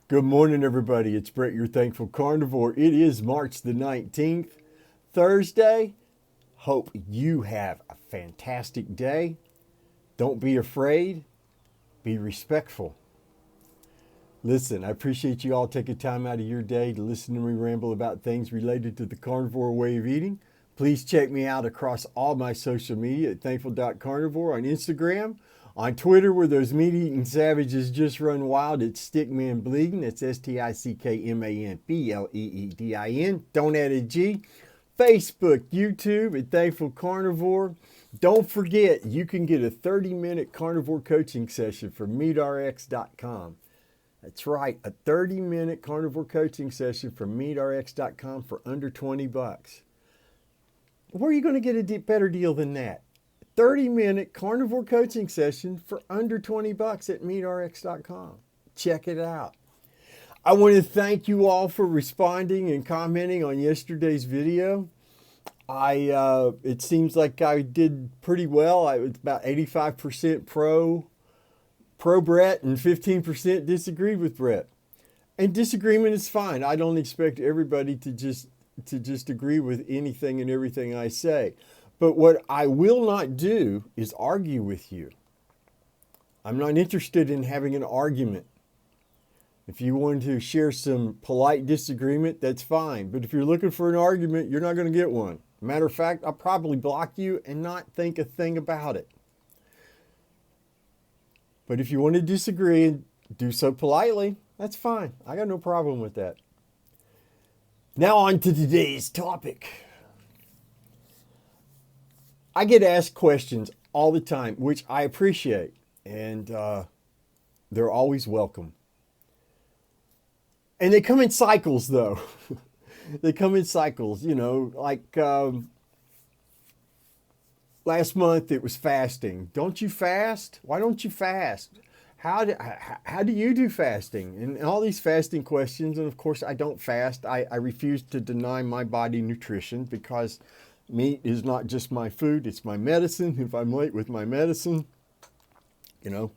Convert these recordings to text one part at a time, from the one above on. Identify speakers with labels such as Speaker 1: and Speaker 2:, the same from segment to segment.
Speaker 1: Good morning, everybody. It's Brett, your thankful carnivore. It is March the 19th, Thursday. Hope you have a fantastic day. Don't be afraid, be respectful. Listen, I appreciate you all taking time out of your day to listen to me ramble about things related to the carnivore way of eating. Please check me out across all my social media at thankful.carnivore on Instagram. On Twitter, where those meat-eating savages just run wild, it's Stickman Bleeding. It's STICKMANBLEEDIN. Don't add a G. Facebook, YouTube at Thankful Carnivore. Don't forget, you can get a 30-minute carnivore coaching session from meatrx.com. That's right, a 30-minute carnivore coaching session from meatrx.com for under $20. Where are you going to get a better deal than that? 30-minute carnivore coaching session for under $20 at meatrx.com. Check it out. I want to thank you all for responding and commenting on yesterday's video. It seems like I did pretty well. I was about 85% pro Brett and 15% disagreed with Brett. And disagreement is fine. I don't expect everybody to just agree with anything and everything I say. But what I will not do is argue with you. I'm not interested in having an argument. If you want to share some polite disagreement, that's fine. But if you're looking for an argument, you're not going to get one. Matter of fact, I'll probably block you and not think a thing about it. But if you want to disagree and do so politely, that's fine. I got no problem with that. Now on to today's topic. I get asked questions all the time, which I appreciate, and they're always welcome. And they come in cycles, though. They come in cycles, like last month it was fasting. Don't you fast? Why don't you fast? How do you do fasting? And all these fasting questions, and of course I don't fast. I refuse to deny my body nutrition because meat is not just my food, it's my medicine. If I'm late with my medicine,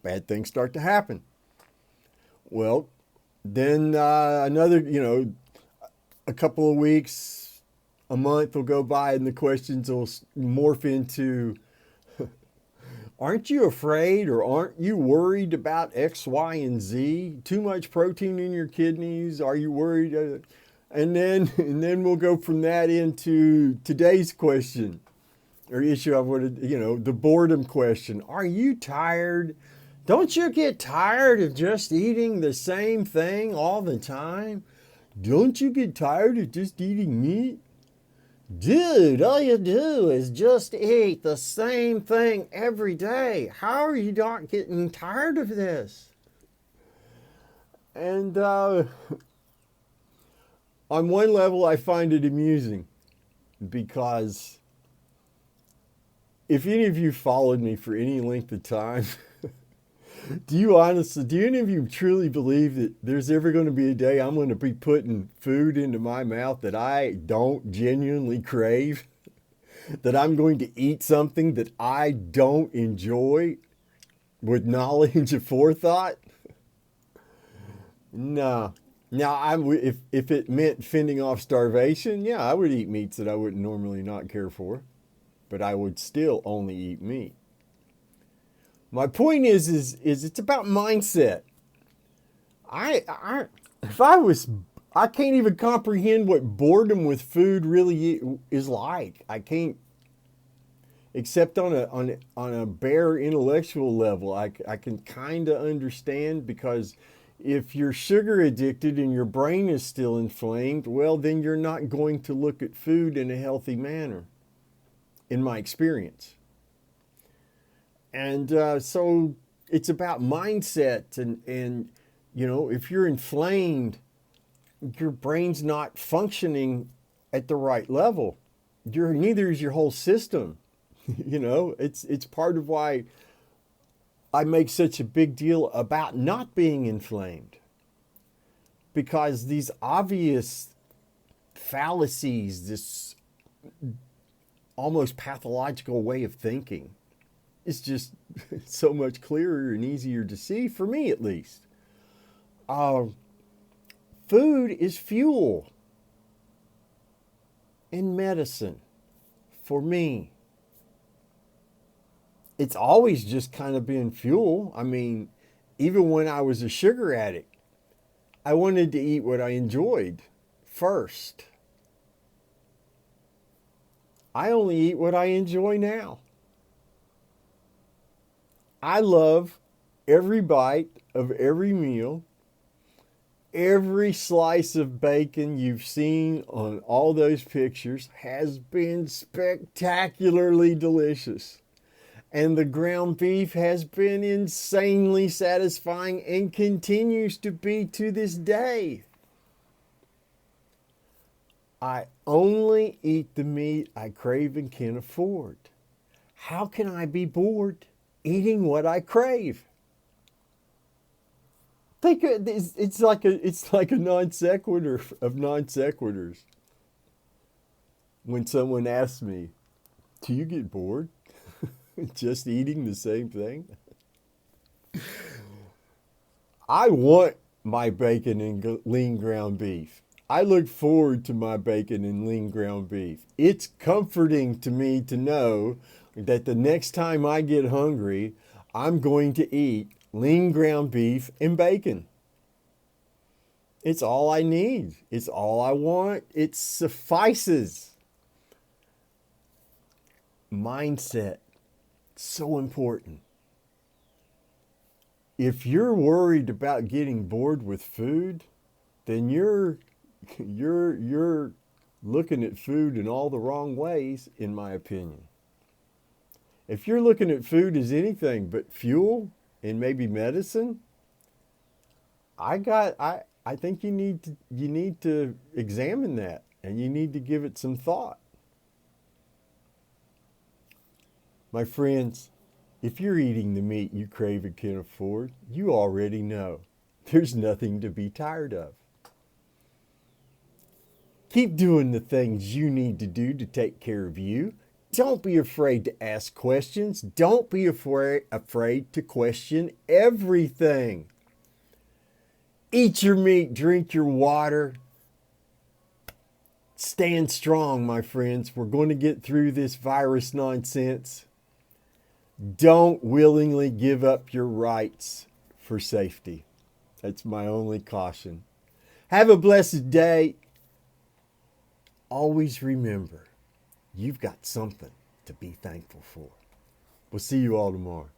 Speaker 1: bad things start to happen. Well, then another, a couple of weeks, a month will go by and the questions will morph into, aren't you afraid or aren't you worried about X, Y, and Z? Too much protein in your kidneys? Are you worried? And then we'll go from that into today's question or issue. I wanted, the boredom question. Are you tired? Don't you get tired of just eating the same thing all the time? Don't you get tired of just eating meat? Dude, all you do is just eat the same thing every day. How are you not getting tired of this? And on one level, I find it amusing because if any of you followed me for any length of time, do any of you truly believe that there's ever going to be a day I'm going to be putting food into my mouth that I don't genuinely crave? That I'm going to eat something that I don't enjoy with knowledge and forethought? No. Now, if it meant fending off starvation, yeah, I would eat meats that I wouldn't normally not care for, but I would still only eat meat. My point is it's about mindset. I can't even comprehend what boredom with food really is like. I can't, except on a bare intellectual level. I can kind of understand because if you're sugar addicted and your brain is still inflamed, well, then you're not going to look at food in a healthy manner, in my experience. And so it's about mindset and if you're inflamed, your brain's not functioning at the right level. Neither is your whole system. It's part of why I make such a big deal about not being inflamed, because these obvious fallacies, this almost pathological way of thinking is just so much clearer and easier to see, for me at least. Food is fuel and medicine for me. It's always just kind of been fuel. I mean, even when I was a sugar addict, I wanted to eat what I enjoyed first. I only eat what I enjoy now. I love every bite of every meal, every slice of bacon you've seen on all those pictures has been spectacularly delicious. And the ground beef has been insanely satisfying and continues to be to this day. I only eat the meat I crave and can afford. How can I be bored eating what I crave? Think it's like a non sequitur of non sequiturs. When someone asks me, "Do you get bored just eating the same thing?" I want my bacon and lean ground beef. I look forward to my bacon and lean ground beef. It's comforting to me to know that the next time I get hungry, I'm going to eat lean ground beef and bacon. It's all I need. It's all I want. It suffices. Mindset, so important. If you're worried about getting bored with food, then you're looking at food in all the wrong ways, in my opinion. If you're looking at food as anything but fuel and maybe medicine, I think you need to examine that, and you need to give it some thought. My friends, if you're eating the meat you crave and can afford, you already know there's nothing to be tired of. Keep doing the things you need to do to take care of you. Don't be afraid to ask questions. Don't be afraid to question everything. Eat your meat, drink your water. Stand strong, my friends. We're going to get through this virus nonsense. Don't willingly give up your rights for safety. That's my only caution. Have a blessed day. Always remember, you've got something to be thankful for. We'll see you all tomorrow.